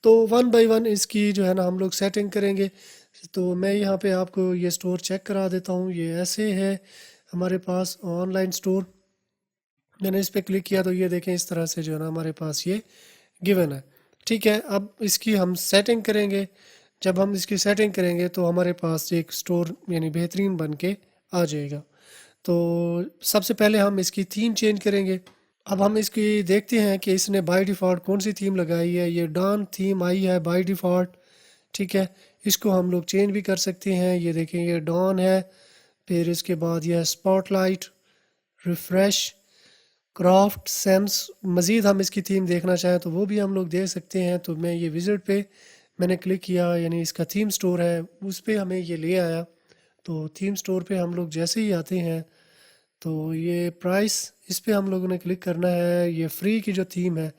तो one by one इसकी जो है ना हम लोग सेटिंग करेंगे। तो मैं यहाँ पे आपको ये स्टोर चेक करा देता हूँ। ये ऐसे है हमारे पास ऑनलाइन स्टोर। मैंने इस पर क्लिक किया तो ये देखें इस तरह से जो है ना हमारे पास ये गिवन है। ठीक है, अब इसकी हम सेटिंग करेंगे। जब हम इसकी सेटिंग करेंगे तो हमारे पास एक स्टोर यानी बेहतरीन बन के आ जाएगा। तो सबसे पहले हम इसकी थीम चेंज करेंगे। अब हम इसकी देखते हैं कि इसने बाय डिफ़ॉल्ट कौन सी थीम लगाई है। ये डॉन थीम आई है बाय डिफ़ॉल्ट। ठीक है, इसको हम लोग चेंज भी कर सकते हैं। ये देखें ये डॉन है, फिर इसके बाद यह स्पॉटलाइट, रिफ़्रेश, क्राफ्ट, सेंस। मज़ीद हम इसकी थीम देखना चाहें तो वो भी हम लोग देख सकते हैं। तो मैं ये विज़िट पे मैंने क्लिक किया, यानी इसका थीम स्टोर है उस पे हमें ये ले आया। तो थीम स्टोर पे हम लोग जैसे ही आते हैं तो ये प्राइस, इस पे हम लोगों ने क्लिक करना है। ये फ्री की जो थीम है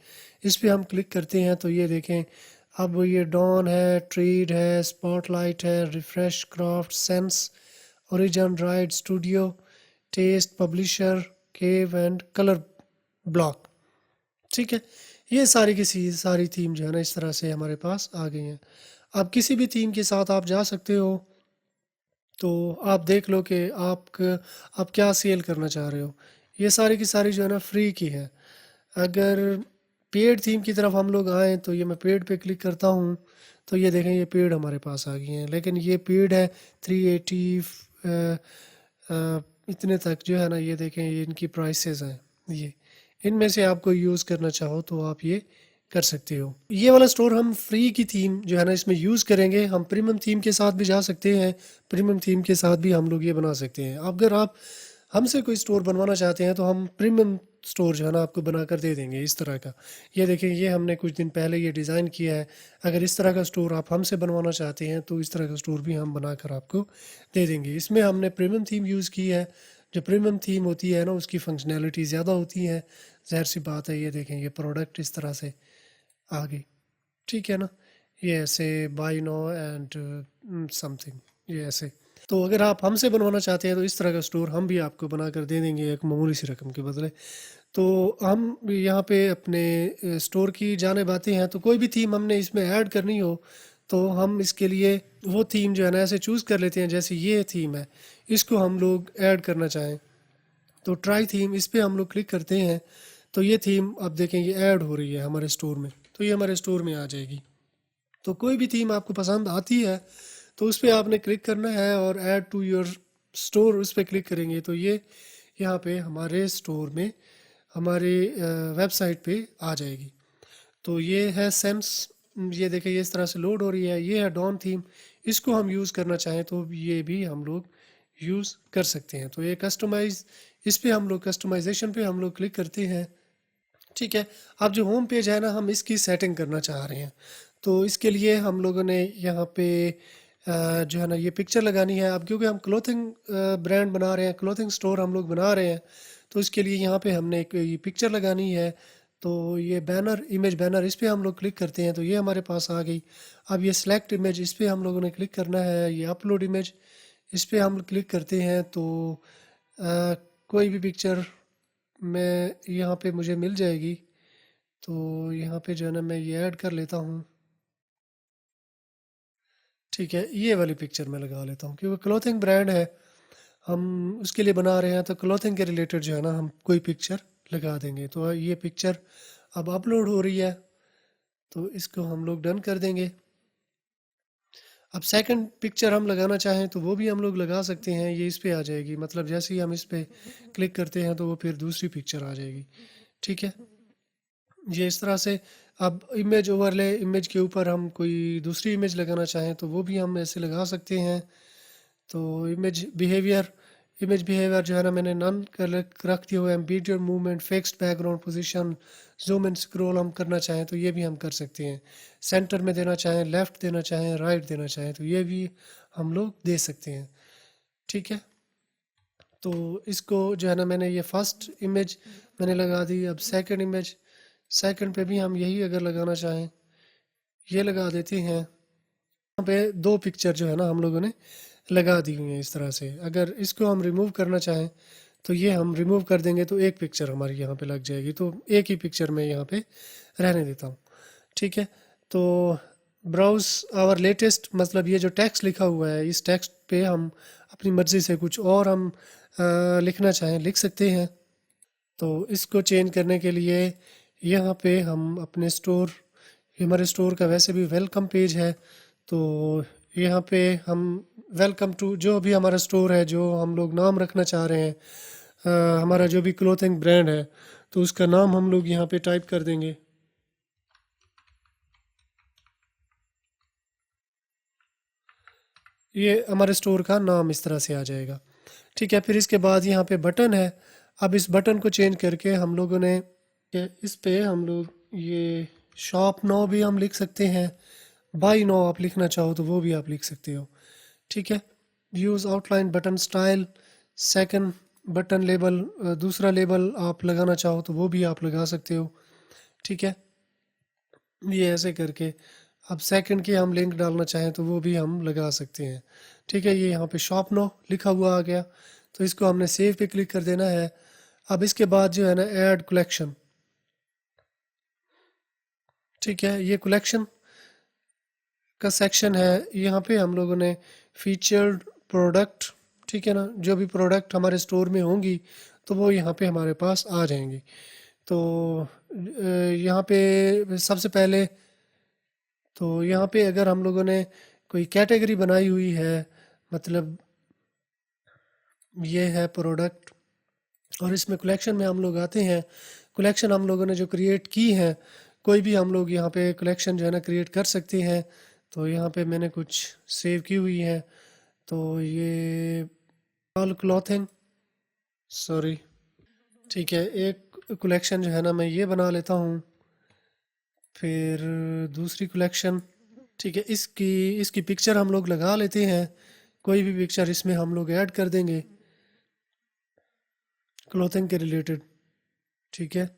इस पे हम क्लिक करते हैं तो ये देखें अब ये डॉन है, ट्रेड है, स्पॉटलाइट है, refresh, craft, sense, origin, ride, studio, test, publisher, cave and colour block. ठीक है, ये सारी की सारी थीम जो है ना इस तरह से हमारे पास आ गई हैं। अब किसी भी थीम के साथ आप जा सकते हो। तो आप देख लो कि आप क्या सेल करना चाह रहे हो। ये सारी की सारी जो है ना फ्री की है। अगर पेड थीम की तरफ हम लोग आएँ तो ये मैं पेड पे क्लिक करता हूँ तो ये देखें ये पेड हमारे पास आ गई हैं। लेकिन ये पेड है 380 इतने तक जो है ना। ये देखें ये इनकी प्राइसेस हैं। ये इनमें से आपको यूज़ करना चाहो तो आप ये कर सकते हो। ये वाला स्टोर हम फ्री की थीम जो है ना इसमें यूज़ करेंगे। हम प्रीमियम थीम के साथ भी जा सकते हैं, प्रीमियम थीम के साथ भी हम लोग ये बना सकते हैं। अगर आप हमसे कोई स्टोर बनवाना चाहते हैं तो हम प्रीमियम स्टोर जो है ना आपको बना कर दे देंगे इस तरह का। ये देखें ये हमने कुछ दिन पहले ये डिज़ाइन किया है। अगर इस तरह का स्टोर आप हमसे बनवाना चाहते हैं तो इस तरह का स्टोर भी हम बना कर आपको दे देंगे। इसमें हमने प्रीमियम थीम यूज़ की है। जो प्रीमियम थीम होती है ना उसकी फंक्शनैलिटी ज़्यादा होती है। ज़ाहिर सी बात है, ये देखें ये प्रोडक्ट इस तरह से आ गई। ठीक है ना, ये ऐसे बाय नो एंड समथिंग, ये ऐसे। तो अगर आप हमसे बनवाना चाहते हैं तो इस तरह का स्टोर हम भी आपको बना कर दे देंगे एक मामूली सी रकम के बदले। तो हम यहाँ पे अपने स्टोर की जानिब आते हैं। तो कोई भी थीम हमने इसमें ऐड करनी हो तो हम इसके लिए वो थीम जो है ना ऐसे चूज़ कर लेते हैं। जैसे ये थीम है, इसको हम लोग ऐड करना चाहें तो ट्राई थीम, इस पे हम लोग क्लिक करते हैं तो ये थीम आप देखें ये ऐड हो रही है हमारे स्टोर में। तो ये हमारे स्टोर में आ जाएगी। तो कोई भी थीम आपको पसंद आती है तो उस पे आपने क्लिक करना है और ऐड टू योर स्टोर उस पे क्लिक करेंगे तो ये यहाँ पे हमारे स्टोर में हमारे वेबसाइट पे आ जाएगी। तो ये है सेंस। ये देखिए ये इस तरह से लोड हो रही है। ये है डॉन थीम, इसको हम यूज़ करना चाहें तो ये भी हम लोग यूज़ कर सकते हैं। तो ये कस्टमाइज, इस पे हम लोग कस्टमाइजेशन पे हम लोग क्लिक करते हैं। ठीक है, अब जो होम पेज है ना हम इसकी सेटिंग करना चाह रहे हैं। तो इसके लिए हम लोगों ने यहाँ पे जो है ना ये पिक्चर लगानी है। अब क्योंकि हम क्लोथिंग ब्रांड बना रहे हैं, क्लोथिंग स्टोर हम लोग बना रहे हैं, तो इसके लिए यहाँ पे हमने एक ये पिक्चर लगानी है। तो ये बैनर, इमेज बैनर, इस पे हम लोग क्लिक करते हैं तो ये हमारे पास आ गई। अब ये सिलेक्ट इमेज, इस पे हम लोगों ने क्लिक करना है। ये अपलोड इमेज, इस पे हम क्लिक करते हैं तो अ, कोई भी पिक्चर मैं यहाँ पे मुझे मिल जाएगी। तो यहाँ पे जो है ना मैं ये ऐड कर लेता हूँ। ठीक है, ये वाली पिक्चर मैं लगा लेता हूँ क्योंकि क्लोथिंग ब्रांड है, हम उसके लिए बना रहे हैं तो क्लोथिंग के रिलेटेड जो है ना हम कोई पिक्चर लगा देंगे। तो ये पिक्चर अब अपलोड हो रही है तो इसको हम लोग डन कर देंगे। अब सेकंड पिक्चर हम लगाना चाहें तो वो भी हम लोग लगा सकते हैं। ये इस पे आ जाएगी, मतलब जैसे ही हम इस पे क्लिक करते हैं तो वो फिर दूसरी पिक्चर आ जाएगी। ठीक है, ये इस तरह से। अब इमेज ओवरले, इमेज के ऊपर हम कोई दूसरी इमेज लगाना चाहें तो वो भी हम ऐसे लगा सकते हैं। तो इमेज बिहेवियर जो है ना मैंने नन कर रख दिया हुआ है। एम्बीडियर movement, fixed background position, zoom and scroll हम करना चाहें तो ये भी हम कर सकते हैं। सेंटर में देना चाहें, लेफ़्ट देना चाहें, राइट देना चाहें तो ये भी हम लोग दे सकते हैं। ठीक है, तो इसको जो है ना मैंने ये फर्स्ट इमेज मैंने लगा दी। अब सेकंड इमेज, सेकंड पे भी हम यही अगर लगाना चाहें ये लगा देते हैं। यहाँ पे दो पिक्चर जो है ना हम लोगों ने लगा दी हुई हैं इस तरह से। अगर इसको हम रिमूव करना चाहें तो ये हम रिमूव कर देंगे तो एक पिक्चर हमारी यहाँ पे लग जाएगी। तो एक ही पिक्चर में यहाँ पे रहने देता हूँ। ठीक है, तो ब्राउज आवर लेटेस्ट, मतलब ये जो टेक्स्ट लिखा हुआ है, इस टेक्स्ट पे हम अपनी मर्ज़ी से कुछ और हम लिखना चाहें लिख सकते हैं। तो इसको चेंज करने के लिए यहाँ पे हम अपने स्टोर, ये हमारे स्टोर का वैसे भी वेलकम पेज है, तो यहाँ पे हम वेलकम टू जो भी हमारा स्टोर है, जो हम लोग नाम रखना चाह रहे हैं, हमारा जो भी क्लोथिंग ब्रांड है, तो उसका नाम हम लोग यहाँ पे टाइप कर देंगे। ये हमारे स्टोर का नाम इस तरह से आ जाएगा। ठीक है, फिर इसके बाद यहाँ पे बटन है। अब इस बटन को चेंज करके हम लोगों ने इस पे हम लोग ये शॉप नो भी हम लिख सकते हैं, बाई नो आप लिखना चाहो तो वो भी आप लिख सकते हो। ठीक है, use outline button style, second button label, दूसरा लेबल आप लगाना चाहो तो वो भी आप लगा सकते हो। ठीक है, ये ऐसे करके अब सेकंड की हम लिंक डालना चाहें तो वो भी हम लगा सकते हैं। ठीक है, ये यहाँ पे शॉप नो लिखा हुआ आ गया, तो इसको हमने सेव पे क्लिक कर देना है। अब इसके बाद जो है ना ऐड कलेक्शन, ठीक है, ये कलेक्शन का सेक्शन है। यहाँ पे हम लोगों ने फीचर्ड प्रोडक्ट, ठीक है ना, जो भी प्रोडक्ट हमारे स्टोर में होंगी तो वो यहाँ पे हमारे पास आ जाएंगी। तो यहाँ पे सबसे पहले तो यहाँ पे अगर हम लोगों ने कोई कैटेगरी बनाई हुई है, मतलब ये है प्रोडक्ट और इसमें कलेक्शन में हम लोग आते हैं, कलेक्शन हम लोगों ने जो क्रिएट की है, कोई भी हम लोग यहाँ पे कलेक्शन जो है ना क्रिएट कर सकते हैं। तो यहाँ पे मैंने कुछ सेव की हुई है, तो ये ऑल क्लॉथिंग, सॉरी, ठीक है, एक कलेक्शन जो है ना मैं ये बना लेता हूँ। फिर दूसरी कलेक्शन, ठीक है, इसकी इसकी पिक्चर हम लोग लगा लेते हैं, कोई भी पिक्चर इसमें हम लोग ऐड कर देंगे क्लोथिंग के रिलेटेड। ठीक है,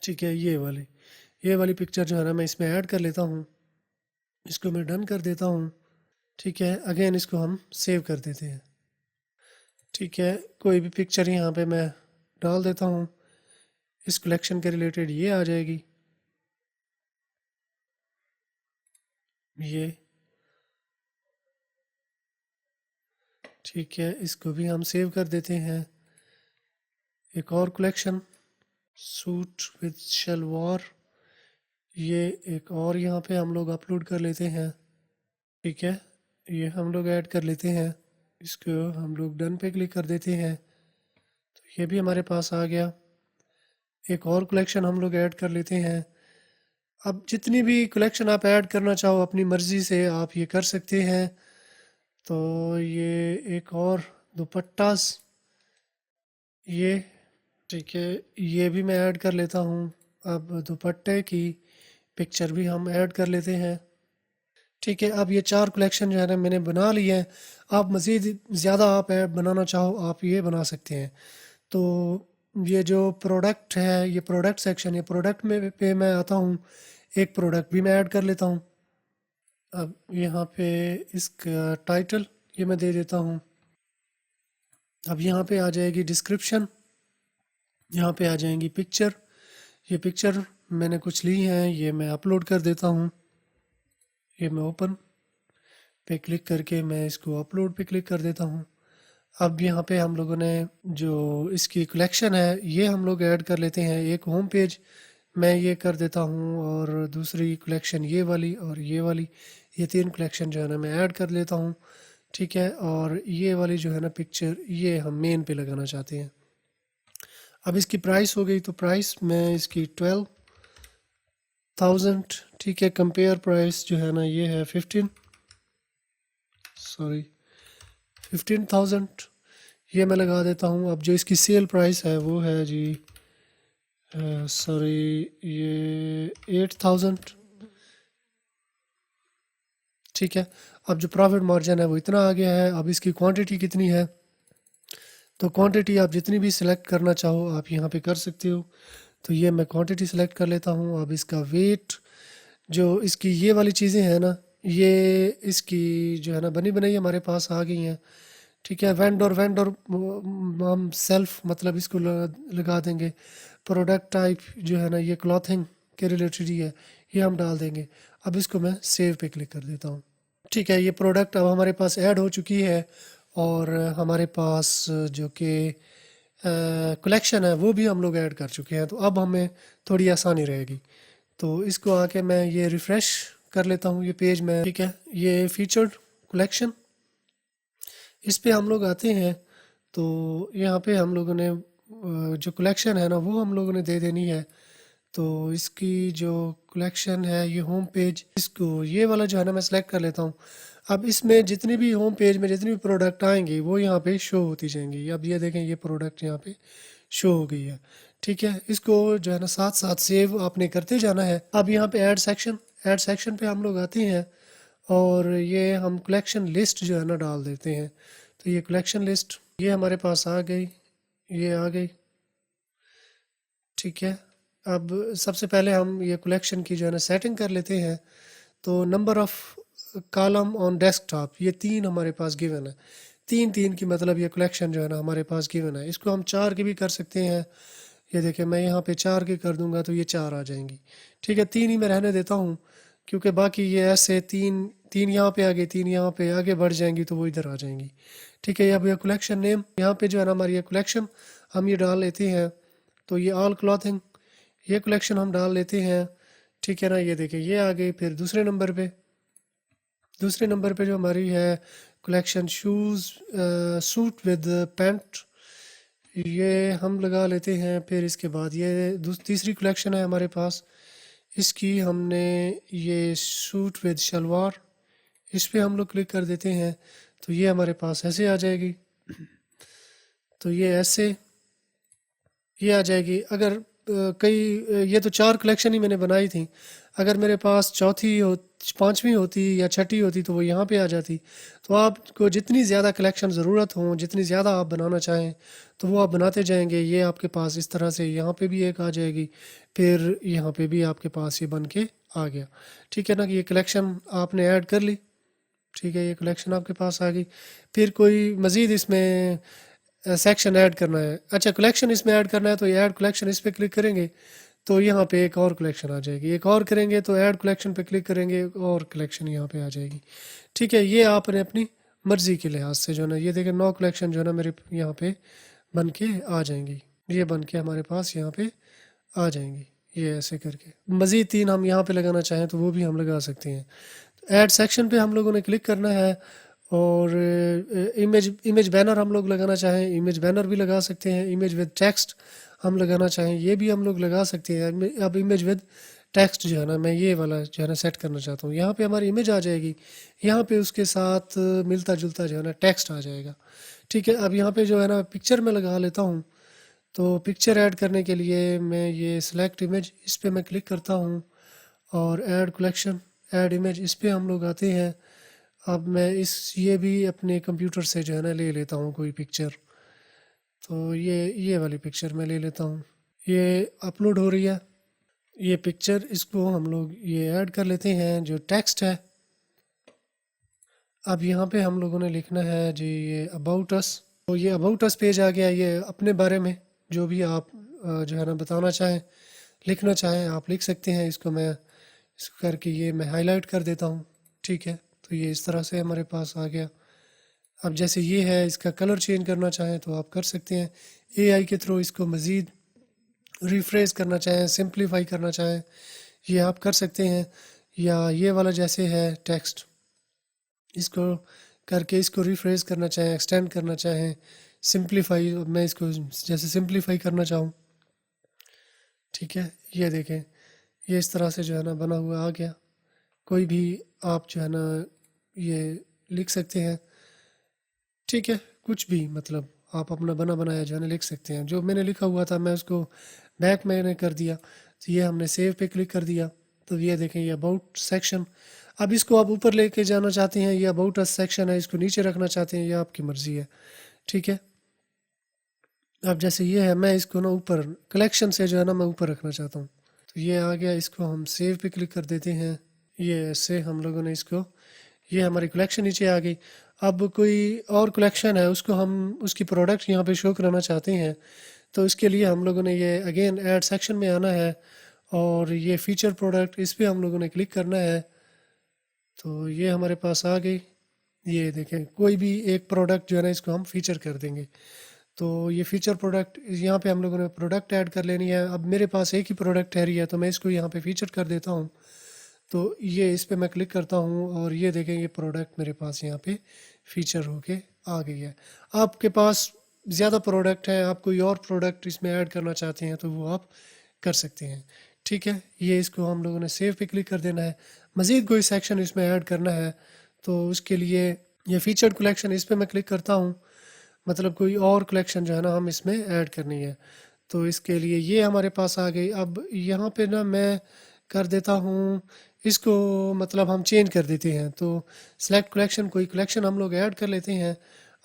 ठीक है, ये वाली पिक्चर जो है ना मैं इसमें ऐड कर लेता हूँ, इसको मैं डन कर देता हूँ। ठीक है, अगेन इसको हम सेव कर देते हैं। ठीक है, कोई भी पिक्चर यहाँ पे मैं डाल देता हूँ, इस कलेक्शन के रिलेटेड ये आ जाएगी, ये। ठीक है, इसको भी हम सेव कर देते हैं। एक और कलेक्शन, सूट विद शलवार, ये एक और यहाँ पे हम लोग अपलोड कर लेते हैं। ठीक है, ये हम लोग ऐड कर लेते हैं, इसको हम लोग डन पे क्लिक कर देते हैं, तो ये भी हमारे पास आ गया। एक और कलेक्शन हम लोग ऐड कर लेते हैं। अब जितनी भी कलेक्शन आप ऐड करना चाहो अपनी मर्ज़ी से आप ये कर सकते हैं। तो ये एक और दुपट्टास, ये, ठीक है, ये भी मैं ऐड कर लेता हूँ। अब दुपट्टे की पिक्चर भी हम ऐड कर लेते हैं। ठीक है, अब ये चार कलेक्शन जो है ना मैंने बना लिए हैं। आप मज़ीद ज़्यादा आप ऐड बनाना चाहो आप ये बना सकते हैं। तो ये जो प्रोडक्ट है, ये प्रोडक्ट सेक्शन, ये प्रोडक्ट में पे मैं आता हूँ, एक प्रोडक्ट भी मैं ऐड कर लेता हूँ। अब यहाँ पे इसका टाइटल ये मैं दे देता हूँ। अब यहाँ पे आ जाएगी डिस्क्रिप्शन, यहाँ पे आ जाएंगी पिक्चर, ये पिक्चर मैंने कुछ ली हैं, ये मैं अपलोड कर देता हूँ। ये मैं ओपन पे क्लिक करके मैं इसको अपलोड पे क्लिक कर देता हूँ। अब यहाँ पे हम लोगों ने जो इसकी कलेक्शन है ये हम लोग ऐड कर लेते हैं। एक होम पेज मैं ये कर देता हूँ और दूसरी कलेक्शन ये वाली और ये वाली, ये तीन कलेक्शन जो है ना मैं ऐड कर लेता हूँ। ठीक है, और ये वाली जो है ना पिक्चर ये हम मेन पे लगाना चाहते हैं। अब इसकी प्राइस हो गई, तो प्राइस मैं इसकी 12,000, ठीक है, कंपेयर प्राइस जो है ना ये है 15,000 ये मैं लगा देता हूँ। अब जो इसकी सेल प्राइस है वो है जी, ये 8,000। ठीक है, अब जो प्रॉफिट मार्जिन है वो इतना आ गया है। अब इसकी क्वांटिटी कितनी है, तो क्वांटिटी आप जितनी भी सिलेक्ट करना चाहो आप यहाँ पे कर सकते हो। तो ये मैं क्वांटिटी सिलेक्ट कर लेता हूँ। अब इसका वेट, जो इसकी ये वाली चीज़ें हैं ना, ये इसकी जो है ना बनी बनाई हमारे पास आ गई हैं। ठीक है। वेंडर वेंडर हम सेल्फ मतलब इसको लगा देंगे। प्रोडक्ट टाइप जो है ना ये क्लॉथिंग के रिलेटेड ही है, ये हम डाल देंगे। अब इसको मैं सेव पे क्लिक कर देता हूँ। ठीक है, ये प्रोडक्ट अब हमारे पास ऐड हो चुकी है और हमारे पास जो कि कलेक्शन है वो भी हम लोग ऐड कर चुके हैं। तो अब हमें थोड़ी आसानी रहेगी। तो इसको आके मैं ये रिफ़्रेश कर लेता हूँ ये पेज में। ठीक है, ये फीचर्ड कलेक्शन, इस पे हम लोग आते हैं। तो यहाँ पे हम लोगों ने जो कलेक्शन है ना वो हम लोगों ने दे देनी है। तो इसकी जो कलेक्शन है ये होम पेज, इसको ये वाला जो है ना मैं सेलेक्ट कर लेता हूँ। अब इसमें जितनी भी होम पेज में जितनी भी प्रोडक्ट आएंगी वो यहाँ पे शो होती जाएंगी। अब ये देखें ये प्रोडक्ट यहाँ पे शो हो गई है। ठीक है, इसको जो है ना साथ साथ सेव आपने करते जाना है। अब यहाँ पे ऐड सेक्शन पे हम लोग आते हैं और ये हम कलेक्शन लिस्ट जो है ना डाल देते हैं। तो ये कलेक्शन लिस्ट ये हमारे पास आ गई, ये आ गई। ठीक है, अब सबसे पहले हम ये कलेक्शन की जो है ना सेटिंग कर लेते हैं। तो number of column on desktop ये 3 हमारे पास गिवन है। 3 3 की मतलब ये कलेक्शन जो है ना हमारे पास गिवन है। इसको हम 4 की भी कर सकते हैं। ये देखिए मैं यहाँ पे 4 की कर दूंगा तो ये 4 आ जाएंगी। ठीक है, 3 ही मैं रहने देता हूँ क्योंकि बाकी ये ऐसे 3 3 यहाँ पे आ गई, 3 यहाँ पे आगे बढ़ जाएंगी तो वो इधर आ जाएंगी। ठीक है, अब ये कलेक्शन नेम यहाँ पे जो है ना हमारी ये कलेक्शन हम ये डाल लेते हैं। तो ये ऑल क्लॉथिंग ये कलेक्शन हम डाल लेते हैं। ठीक है ना, ये देखिए ये आ गई। फिर दूसरे नंबर पे जो हमारी है collection shoes suit with pant, ये हम लगा लेते हैं। फिर इसके बाद ये तीसरी कलेक्शन है हमारे पास, इसकी हमने ये सूट विद शलवार, इस पे हम लोग क्लिक कर देते हैं। तो ये हमारे पास ऐसे आ जाएगी। तो ये ऐसे ये आ जाएगी। अगर ये तो 4 कलेक्शन ही मैंने बनाई थी। अगर मेरे पास चौथी हो 5वीं होती या छठी होती तो वो यहाँ पे आ जाती। तो आपको जितनी ज़्यादा कलेक्शन ज़रूरत हो, जितनी ज़्यादा आप बनाना चाहें तो वो आप बनाते जाएंगे। ये आपके पास इस तरह से यहाँ पे भी एक आ जाएगी, फिर यहाँ पे भी आपके पास ये बन के आ गया। ठीक है ना, कि ये कलेक्शन आपने ऐड कर ली। ठीक है, ये कलेक्शन आपके पास आ गई। फिर कोई मज़ीद इसमें सेक्शन ऐड करना है, अच्छा कलेक्शन इसमें ऐड करना है तो ये ऐड कलेक्शन इस पर क्लिक करेंगे तो यहाँ पे एक और कलेक्शन आ जाएगी। एक और करेंगे तो ऐड कलेक्शन पे क्लिक करेंगे और कलेक्शन यहाँ पे आ जाएगी। ठीक है, ये आपने अपनी मर्ज़ी के लिहाज से जो है ना ये देखें 9 कलेक्शन जो है ना मेरे यहाँ पे बन के आ जाएंगी। ये बन के हमारे पास यहाँ पे आ जाएंगी। ये ऐसे करके मज़ीद 3 हम यहाँ पे लगाना चाहें तो वो भी हम लगा सकते हैं। ऐड सेक्शन पे हम लोगों ने क्लिक करना है और इमेज बैनर हम लोग लगाना चाहें इमेज बैनर भी लगा सकते हैं। इमेज विद टेक्स्ट हम लगाना चाहें ये भी हम लोग लगा सकते हैं। अब इमेज विद टेक्स्ट जो है ना मैं ये वाला जो है ना सेट करना चाहता हूँ। यहाँ पे हमारी इमेज आ जाएगी, यहाँ पे उसके साथ मिलता जुलता जो है ना टेक्स्ट आ जाएगा। ठीक है, अब यहाँ पे जो है ना पिक्चर में लगा लेता हूँ। तो पिक्चर ऐड करने के लिए मैं ये सिलेक्ट इमेज इस पर मैं क्लिक करता हूँ और ऐड कलेक्शन ऐड इमेज इस पर हम लोग आते हैं। अब मैं ये भी अपने कंप्यूटर से जो है ना ले लेता हूँ कोई पिक्चर। तो ये वाली पिक्चर मैं ले लेता हूँ, ये अपलोड हो रही है ये पिक्चर। इसको हम लोग ये ऐड कर लेते हैं जो टेक्स्ट है। अब यहाँ पे हम लोगों ने लिखना है जी ये अबाउट अस। तो ये अबाउट अस पेज आ गया। ये अपने बारे में जो भी आप जो है ना बताना चाहें लिखना चाहें आप लिख सकते हैं। इसको मैं इसको करके ये मैं हाईलाइट कर देता हूँ। ठीक है, तो ये इस तरह से हमारे पास आ गया। अब जैसे ये है इसका कलर चेंज करना चाहें तो आप कर सकते हैं। एआई के थ्रू इसको मज़ीद रिफ्रेश करना चाहें सिंप्लीफाई करना चाहें ये आप कर सकते हैं। या ये वाला जैसे है टेक्स्ट इसको करके इसको रिफ्रेश करना चाहें एक्सटेंड करना चाहें सिंप्लीफाई, मैं इसको जैसे सिंप्लीफाई करना चाहूँ। ठीक है, ये देखें ये इस तरह से जो है ना बना हुआ आ गया। कोई भी आप जो है ना ये लिख सकते हैं। ठीक है, कुछ भी मतलब आप अपना बना बनाया जो है ना लिख सकते हैं। जो मैंने लिखा हुआ था मैं उसको बैक मैंने कर दिया। तो ये हमने सेव पे क्लिक कर दिया। तो ये देखें ये अबाउट सेक्शन। अब इसको आप ऊपर लेके जाना चाहते हैं, ये अबाउट अस सेक्शन है, इसको नीचे रखना चाहते हैं, ये आपकी मर्ज़ी है। ठीक है, अब जैसे ये है मैं इसको ना ऊपर कलेक्शन से जो है ना मैं ऊपर रखना चाहता हूँ। तो ये आ गया, इसको हम सेव पे क्लिक कर देते हैं। ये ऐसे हम लोगों ने इसको ये हमारी कलेक्शन नीचे आ गई। अब कोई और कलेक्शन है उसको हम उसकी प्रोडक्ट यहाँ पे शो कराना चाहते हैं, तो इसके लिए हम लोगों ने ये अगेन ऐड सेक्शन में आना है और ये फीचर प्रोडक्ट इस पे हम लोगों ने क्लिक करना है। तो ये हमारे पास आ गई। ये देखें कोई भी एक प्रोडक्ट जो है ना इसको हम फीचर कर देंगे। तो ये फीचर प्रोडक्ट यहाँ पे हम लोगों ने प्रोडक्ट ऐड कर लेनी है। अब मेरे पास एक ही प्रोडक्ट है रही है तो मैं इसको यहाँ पे फीचर कर देता हूँ। तो ये इस पे मैं क्लिक करता हूँ और ये देखें ये प्रोडक्ट मेरे पास यहाँ पे फीचर होके आ गई है। आपके पास ज़्यादा प्रोडक्ट है, आप कोई और प्रोडक्ट इसमें ऐड करना चाहते हैं तो वो आप कर सकते हैं। ठीक है, ये इसको हम लोगों ने सेव पे क्लिक कर देना है। मज़ीद कोई सेक्शन इसमें ऐड करना है तो उसके लिए ये फीचर्ड कलेक्शन इस पे मैं क्लिक करता हूँ, मतलब कोई और कलेक्शन जो है ना हम इसमें ऐड करनी है। तो इसके लिए ये हमारे पास आ गई। अब यहाँ पे ना मैं कर देता हूँ इसको, मतलब हम चेंज कर देते हैं। तो सेलेक्ट कलेक्शन, कोई कलेक्शन हम लोग ऐड कर लेते हैं।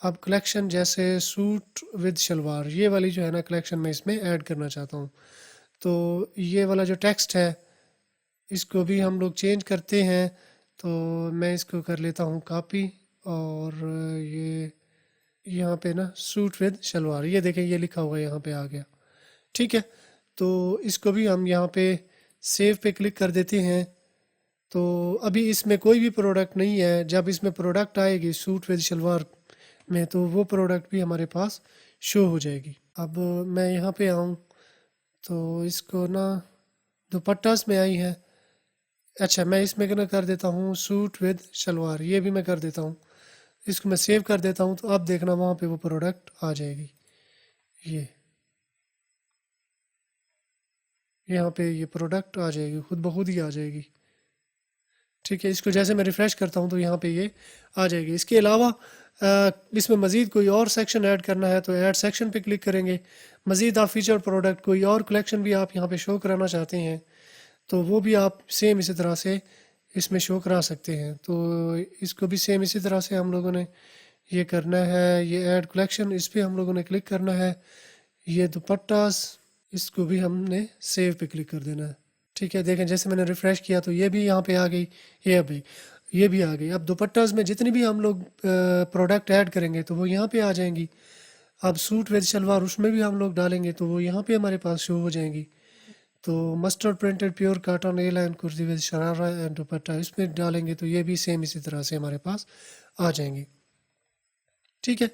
अब कलेक्शन जैसे सूट विद शलवार, ये वाली जो है ना कलेक्शन मैं इसमें ऐड करना चाहता हूँ। तो ये वाला जो टेक्स्ट है इसको भी हम लोग चेंज करते हैं। तो मैं इसको कर लेता हूँ कॉपी और ये यहाँ पे ना सूट विद शलवार, ये देखें ये लिखा हुआ यहाँ पे आ गया। ठीक है, तो इसको भी हम यहाँ पे सेव पे क्लिक कर देते हैं। तो अभी इसमें कोई भी प्रोडक्ट नहीं है, जब इसमें प्रोडक्ट आएगी सूट विद शलवार में तो वो प्रोडक्ट भी हमारे पास शो हो जाएगी। अब मैं यहाँ पे आऊँ तो इसको ना दुपट्टास में आई है। अच्छा, मैं इसमें ना कर देता हूँ सूट विद शलवार, ये भी मैं कर देता हूँ। इसको मैं सेव कर देता हूँ तो अब देखना वहाँ पे वो प्रोडक्ट आ जाएगी। ये यहाँ पे ये प्रोडक्ट आ जाएगी, खुद ब खुद ही आ जाएगी। ठीक है, इसको जैसे मैं रिफ़्रेश करता हूँ तो यहाँ पे ये आ जाएगी। इसके अलावा इसमें मज़ीद कोई और सेक्शन ऐड करना है तो ऐड सेक्शन पे क्लिक करेंगे। मज़ीद आप फीचर प्रोडक्ट कोई और कलेक्शन भी आप यहाँ पे शो कराना चाहते हैं तो वो भी आप सेम इसी तरह से इसमें शो करा सकते हैं। तो इसको भी सेम इसी तरह से हम लोगों ने ये करना है। ये ऐड कलेक्शन, इस पर हम लोगों ने क्लिक करना है। ये दुपट्टास, इसको भी हमने सेव पे क्लिक कर देना है। ठीक है, देखें जैसे मैंने रिफ़्रेश किया तो ये भी यहाँ पे आ गई, ये अभी ये भी आ गई। अब दुपट्टास में जितनी भी हम लोग प्रोडक्ट ऐड करेंगे तो वो यहाँ पे आ जाएंगी। अब सूट विद शलवार उसमें भी हम लोग डालेंगे तो वो यहाँ पे हमारे पास शो हो जाएंगी। तो mustard printed pure cotton A line kurti with sharara and दुपट्टा इसमें डालेंगे तो ये भी सेम इसी तरह से हमारे पास आ जाएंगी। ठीक है,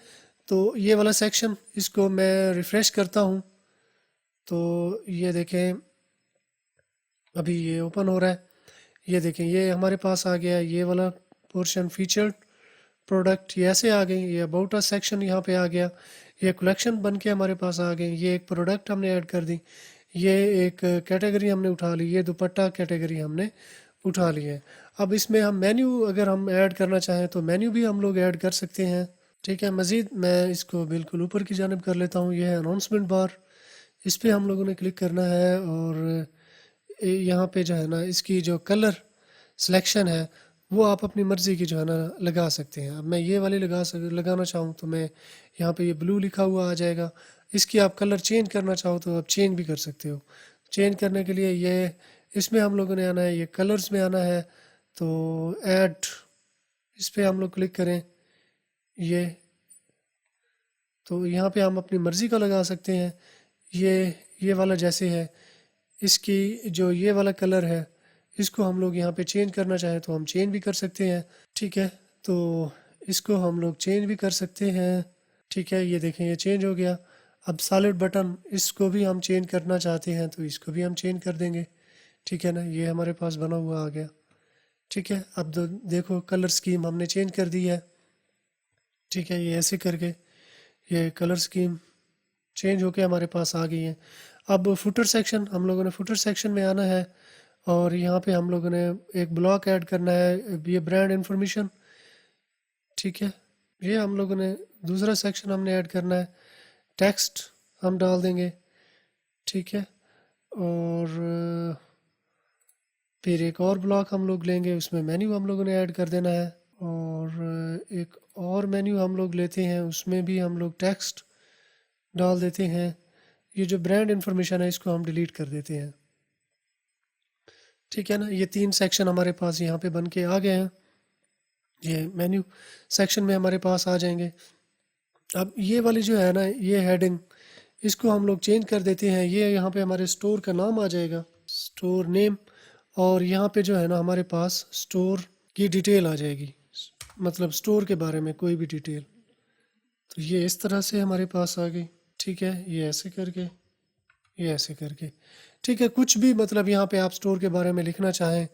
तो ये वाला सेक्शन इसको मैं रिफ़्रेश करता हूँ तो ये देखें अभी ये ओपन हो रहा है। ये देखें ये हमारे पास आ गया ये वाला पोर्शन फीचर्ड प्रोडक्ट, ये ऐसे आ गई। ये अबाउट अस सेक्शन यहाँ पे आ गया। ये कलेक्शन बन के हमारे पास आ गई। ये एक प्रोडक्ट हमने ऐड कर दी। ये एक कैटेगरी हमने उठा ली। ये दुपट्टा कैटेगरी हमने उठा ली है। अब इसमें हम मेन्यू अगर हम ऐड करना चाहें तो मेन्यू भी हम लोग ऐड कर सकते हैं। ठीक है, मज़ीद मैं इसको बिल्कुल ऊपर की जानब कर लेता हूँ। यह है अनाउंसमेंट बार, इस पर हम लोगों ने क्लिक करना है और यहाँ पे जो है ना इसकी जो कलर सिलेक्शन है वो आप अपनी मर्ज़ी की जो है ना लगा सकते हैं। अब मैं ये वाली लगाना चाहूँ तो मैं यहाँ पे ये ब्लू लिखा हुआ आ जाएगा। इसकी आप कलर चेंज करना चाहो तो आप चेंज भी कर सकते हो। चेंज करने के लिए ये इसमें हम लोगों ने आना है, ये कलर्स में आना है। तो ऐड, इस पर हम लोग क्लिक करें। ये तो यहाँ पे हम अपनी मर्ज़ी का लगा सकते हैं। ये वाला जैसे है, इसकी जो ये वाला कलर है इसको हम लोग यहाँ पे चेंज करना चाहें तो हम चेंज भी कर सकते हैं। ठीक है, तो इसको हम लोग चेंज भी कर सकते हैं। ठीक है, ये देखें ये चेंज हो गया। अब सॉलिड बटन, इसको भी हम चेंज करना चाहते हैं तो इसको भी हम चेंज कर देंगे। ठीक है ना, ये हमारे पास बना हुआ आ गया। ठीक है, अब देखो कलर स्कीम हमने चेंज कर दी है। ठीक है, ये ऐसे करके ये कलर स्कीम चेंज होके हमारे पास आ गई है। अब फुटर सेक्शन, हम लोगों ने फुटर सेक्शन में आना है और यहाँ पे हम लोगों ने एक ब्लॉक ऐड करना है, ये ब्रांड इंफॉर्मेशन। ठीक है, ये हम लोगों ने दूसरा सेक्शन हमने ऐड करना है, टेक्स्ट हम डाल देंगे। ठीक है, और फिर एक और ब्लॉक हम लोग लेंगे, उसमें मेन्यू हम लोगों ने ऐड कर देना है। और एक और मेन्यू हम लोग लेते हैं, उसमें भी हम लोग टेक्स्ट डाल देते हैं। ये जो ब्रांड इंफॉर्मेशन है इसको हम डिलीट कर देते हैं। ठीक है ना, ये तीन सेक्शन हमारे पास यहाँ पे बन के आ गए हैं। ये मेन्यू सेक्शन में हमारे पास आ जाएंगे। अब ये वाली जो है ना, ये हेडिंग, इसको हम लोग चेंज कर देते हैं। ये यहाँ पे हमारे स्टोर का नाम आ जाएगा, स्टोर नेम। और यहाँ पे जो है ना हमारे पास स्टोर की डिटेल आ जाएगी, मतलब स्टोर के बारे में कोई भी डिटेल। तो ये इस तरह से हमारे पास आ गई। ठीक है, ये ऐसे करके, ये ऐसे करके। ठीक है, कुछ भी मतलब यहाँ पे आप स्टोर के बारे में लिखना चाहें,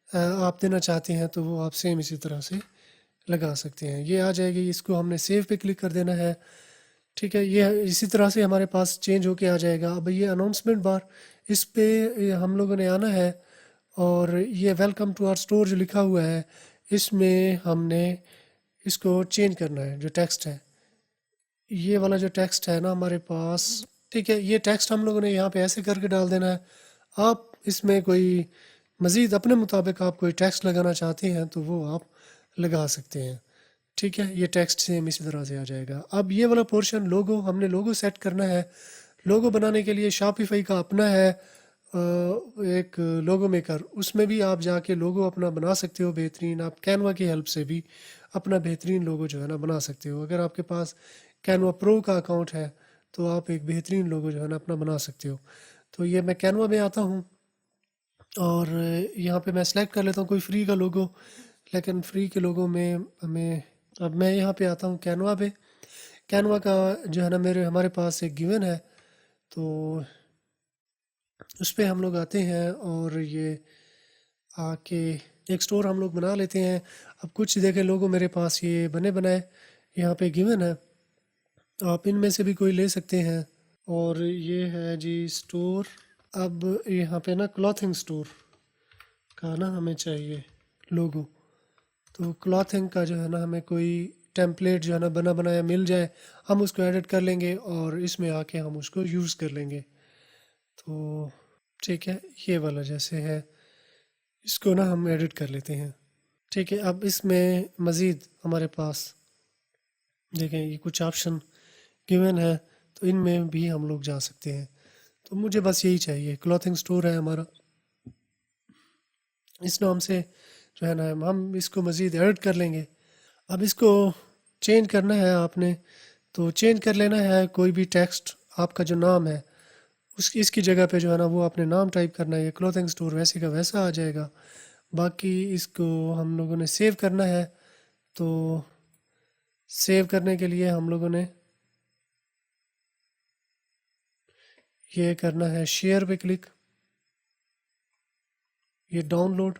आप देना चाहते हैं, तो वो आप सेम इसी तरह से लगा सकते हैं। ये आ जाएगी, इसको हमने सेव पे क्लिक कर देना है। ठीक है, ये इसी तरह से हमारे पास चेंज होके आ जाएगा। अब ये अनाउंसमेंट बार, इस पे हम लोगों ने आना है, और ये वेलकम टू आवर स्टोर जो लिखा हुआ है, इसमें हमने इसको चेंज करना है। जो टेक्स्ट है, ये वाला जो टेक्स्ट है ना हमारे पास, ठीक है, ये टेक्स्ट हम लोगों ने यहाँ पे ऐसे करके डाल देना है। आप इसमें कोई मज़ीद अपने मुताबिक आप कोई टेक्स्ट लगाना चाहते हैं तो वो आप लगा सकते हैं। ठीक है, ये टेक्स्ट सेम इसी तरह से आ जाएगा। अब ये वाला पोर्शन लोगो, हमने लोगो सेट करना है। लोगो बनाने के लिए शॉपिफाई का अपना है एक लोगो मेकर, उसमें भी आप जाके लोगो अपना बना सकते हो बेहतरीन। आप कैनवा की हेल्प से भी अपना बेहतरीन लोगो जो है ना बना सकते हो। अगर आपके पास कैनवा प्रो का अकाउंट है तो आप एक बेहतरीन लोगो जो है ना अपना बना सकते हो। तो ये मैं कैनवा में आता हूँ, और यहाँ पे मैं सेलेक्ट कर लेता हूँ कोई फ्री का लोगो। लेकिन फ्री के लोगों में हमें, अब मैं यहाँ पे आता हूँ कैनवा पे। कैनवा का जो है ना मेरे हमारे पास एक गिवन है, तो उस पे हम लोग आते हैं, और ये आके एक स्टोर हम लोग बना लेते हैं। अब कुछ देखें लोगो मेरे पास ये बने बनाए यहाँ पे गिवन है, आप इनमें से भी कोई ले सकते हैं। और ये है जी स्टोर। अब यहाँ पे ना क्लॉथिंग स्टोर का ना हमें चाहिए लोगो। तो क्लॉथिंग का जो है ना हमें कोई टेम्पलेट जो है ना बना बनाया मिल जाए, हम उसको एडिट कर लेंगे और इसमें आके हम उसको यूज़ कर लेंगे। तो ठीक है, ये वाला जैसे है, इसको ना हम एडिट कर लेते हैं। ठीक है, अब इसमें मज़ीद हमारे पास देखें ये कुछ ऑप्शन गिवन है, तो इनमें भी हम लोग जा सकते हैं। तो मुझे बस यही चाहिए, क्लॉथिंग स्टोर है हमारा, इस नाम से जो है ना हम इसको मज़ीद ऐड कर लेंगे। अब इसको चेंज करना है आपने, तो चेंज कर लेना है कोई भी टेक्स्ट, आपका जो नाम है उस इसकी जगह पे जो है ना वो आपने नाम टाइप करना है। ये क्लॉथिंग स्टोर वैसे का वैसा आ जाएगा। बाकी इसको हम लोगों ने सेव करना है, तो सेव करने के लिए हम लोगों ने ये करना है, शेयर पे क्लिक, ये डाउनलोड,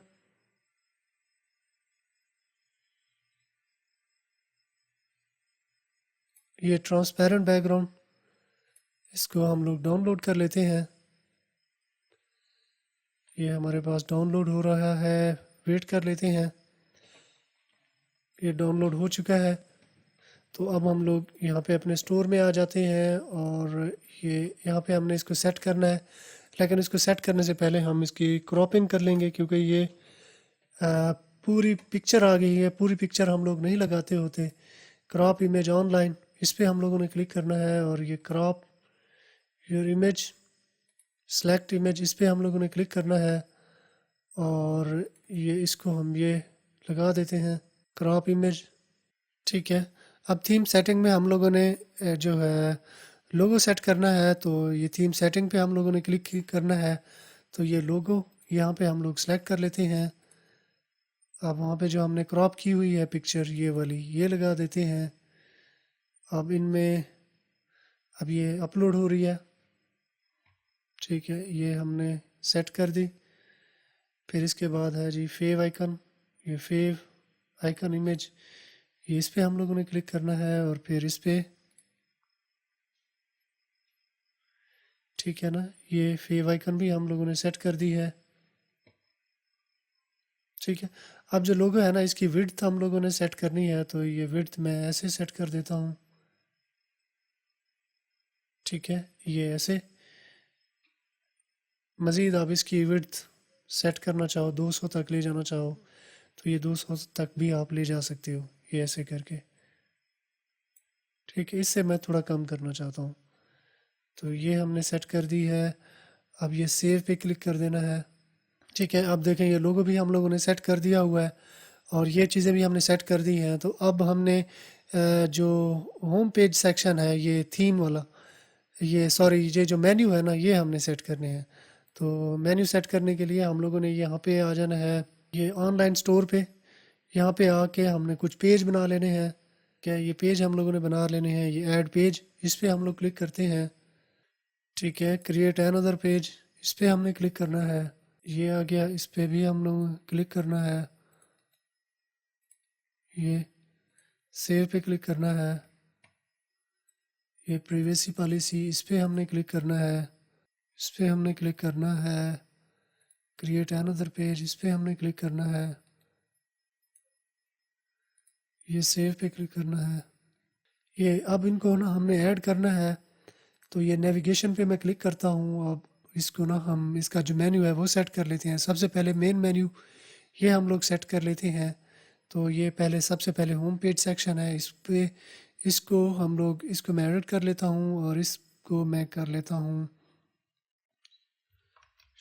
ये ट्रांसपेरेंट बैकग्राउंड, इसको हम लोग डाउनलोड कर लेते हैं। ये हमारे पास डाउनलोड हो रहा है, वेट कर लेते हैं। ये डाउनलोड हो चुका है। तो अब हम लोग यहाँ पे अपने स्टोर में आ जाते हैं, और ये यहाँ पे हमने इसको सेट करना है। लेकिन इसको सेट करने से पहले हम इसकी क्रॉपिंग कर लेंगे, क्योंकि ये पूरी पिक्चर आ गई है। पूरी पिक्चर हम लोग नहीं लगाते होते। क्रॉप इमेज ऑनलाइन, इस पे हम लोगों ने क्लिक करना है, और ये crop your image, select image, इस पे हम लोगों ने क्लिक करना है, और ये इसको हम ये लगा देते हैं, क्रॉप इमेज। ठीक है, अब थीम सेटिंग में हम लोगों ने जो है लोगो सेट करना है, तो ये थीम सेटिंग पे हम लोगों ने क्लिक करना है। तो ये लोगो यहाँ पे हम लोग सेलेक्ट कर लेते हैं। अब वहाँ पे जो हमने क्रॉप की हुई है पिक्चर, ये वाली ये लगा देते हैं। अब इनमें अब ये अपलोड हो रही है। ठीक है, ये हमने सेट कर दी। फिर इसके बाद है जी फेव आइकन, ये फेव आइकन इमेज, ये इस पे हम लोगों ने क्लिक करना है, और फिर इस पे, ठीक है ना, ये फेव आइकन भी हम लोगों ने सेट कर दी है। ठीक है, अब जो लोगो है ना इसकी विड्थ हम लोगों ने सेट करनी है, तो ये विड्थ मैं ऐसे सेट कर देता हूँ। ठीक है, ये ऐसे। मज़ीद आप इसकी विड्थ सेट करना चाहो, 200 तक ले जाना चाहो, तो ये 200 तक भी आप ले जा सकते हो, ये ऐसे करके। ठीक है, इससे मैं थोड़ा कम करना चाहता हूँ, तो ये हमने सेट कर दी है। अब ये सेव पे क्लिक कर देना है। ठीक है, अब देखें ये लोगो भी हम लोगों ने सेट कर दिया हुआ है। और ये चीज़ें भी हमने सेट कर दी हैं। तो अब हमने जो होम पेज सेक्शन है ये थीम वाला, ये सॉरी ये जो मेन्यू है ना ये हमने सेट करने हैं। तो मेन्यू सेट करने के लिए हम लोगों ने यहाँ पे आ जाना है, ये ऑनलाइन स्टोर पे। यहाँ पे आके हमने कुछ पेज बना लेने हैं। क्या ये पेज हम लोगों ने बना लेने हैं, ये ऐड पेज, इस पे हम लोग क्लिक करते हैं। ठीक है, क्रिएट अनदर पेज, इस पे हमने क्लिक करना है। ये आ गया, इस पे भी हम लोग क्लिक करना है। ये सेव पे क्लिक करना है। ये प्रिवेसी पॉलिसी, इस पे हमने क्लिक करना है। इस पे हमने क्लिक करना है। क्रिएट अनदर पेज, इस पे हमने क्लिक करना है। ये सेव पे क्लिक करना है। ये अब इनको ना हमने ऐड करना है। तो ये नेविगेशन पे मैं क्लिक करता हूँ। अब इसको ना हम इसका जो मेन्यू है वो सेट कर लेते हैं। सबसे पहले मेन मेन्यू ये हम लोग सेट कर लेते हैं। तो ये पहले सबसे पहले होम पेज सेक्शन है, इस पे इसको हम लोग इसको मैं एडिट कर लेता हूँ और इसको मैं कर लेता हूँ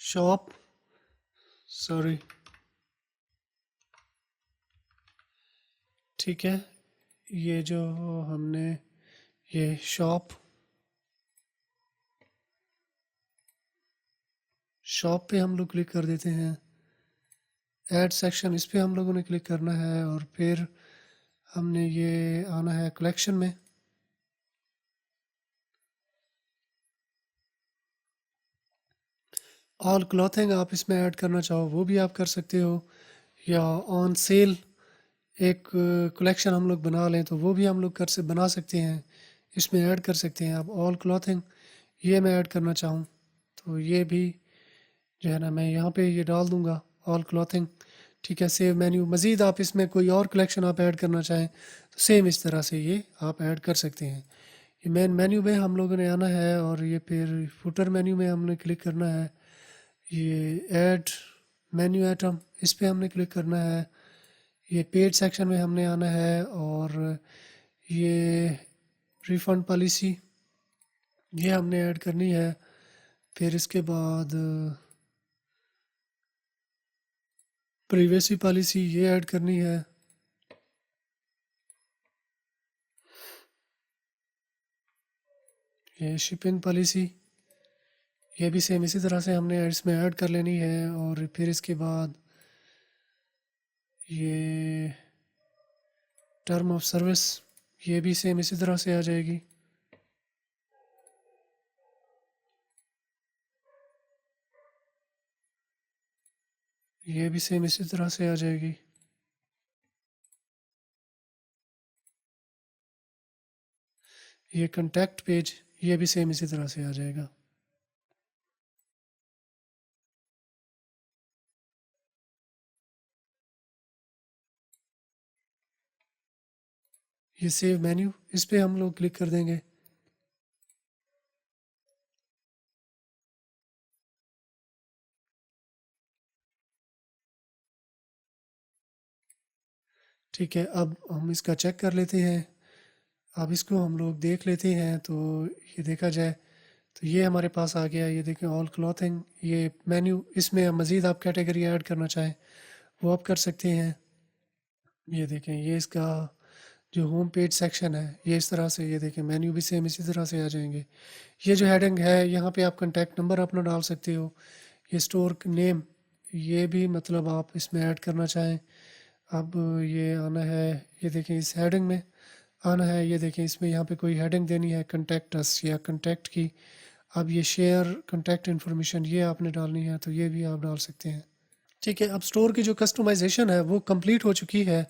शॉप, सॉरी, ठीक है। ये जो हमने ये शॉप पे हम लोग क्लिक कर देते हैं। ऐड सेक्शन, इस पे हम लोगों ने क्लिक करना है और फिर हमने ये आना है कलेक्शन में। ऑल क्लॉथिंग आप इसमें ऐड करना चाहो वो भी आप कर सकते हो, या ऑन सेल एक कलेक्शन हम लोग बना लें तो वो भी हम लोग बना सकते हैं, इसमें ऐड कर सकते हैं। अब ऑल क्लॉथिंग ये मैं ऐड करना चाहूँ तो ये भी जो है ना मैं यहाँ पे ये डाल दूँगा ऑल क्लॉथिंग। ठीक है, सेव मेन्यू। मज़ीद आप इसमें कोई और कलेक्शन आप ऐड करना चाहें तो सेम इस तरह से ये आप ऐड कर सकते हैं। ये मेन मेन्यू में हम लोगों ने आना है और ये फिर फुटर मेन्यू में हमने क्लिक करना है। ये ऐड मेन्यू आइटम, इस पे हमने क्लिक करना है। ये पेड सेक्शन में हमने आना है और ये रिफ़ंड पॉलिसी ये हमने ऐड करनी है। फिर इसके बाद प्रिवेसी पॉलिसी ये ऐड करनी है। ये शिपिंग पॉलिसी ये भी सेम इसी तरह से हमने इसमें ऐड कर लेनी है। और फिर इसके बाद ये टर्म ऑफ सर्विस ये भी सेम इसी तरह से आ जाएगी। ये भी सेम इसी तरह से आ जाएगी। ये कंटैक्ट पेज ये भी सेम इसी तरह से आ जाएगा। ये सेव मेन्यू, इस पे हम लोग क्लिक कर देंगे। ठीक है, अब हम इसका चेक कर लेते हैं। अब इसको हम लोग देख लेते हैं तो ये देखा जाए तो ये हमारे पास आ गया। ये देखें ऑल क्लॉथिंग ये मेन्यू, इसमें मज़ीद आप कैटेगरी ऐड करना चाहें वो आप कर सकते हैं। ये देखें ये इसका जो होम पेज सेक्शन है ये इस तरह से, ये देखें मेन्यू भी सेम इसी तरह से आ जाएंगे। ये जो हेडिंग है यहाँ पे आप कॉन्टैक्ट नंबर अपना डाल सकते हो। ये स्टोर नेम ये भी मतलब आप इसमें ऐड करना चाहें। अब ये आना है, ये देखें इस हेडिंग में आना है। ये देखें इसमें यहाँ पे कोई हेडिंग देनी है कॉन्टैक्ट अस या कॉन्टैक्ट की। अब ये शेयर कॉन्टैक्ट इन्फॉर्मेशन ये आपने डालनी है तो ये भी आप डाल सकते हैं। ठीक है, अब स्टोर की जो कस्टमाइजेशन है वो कंप्लीट हो चुकी है।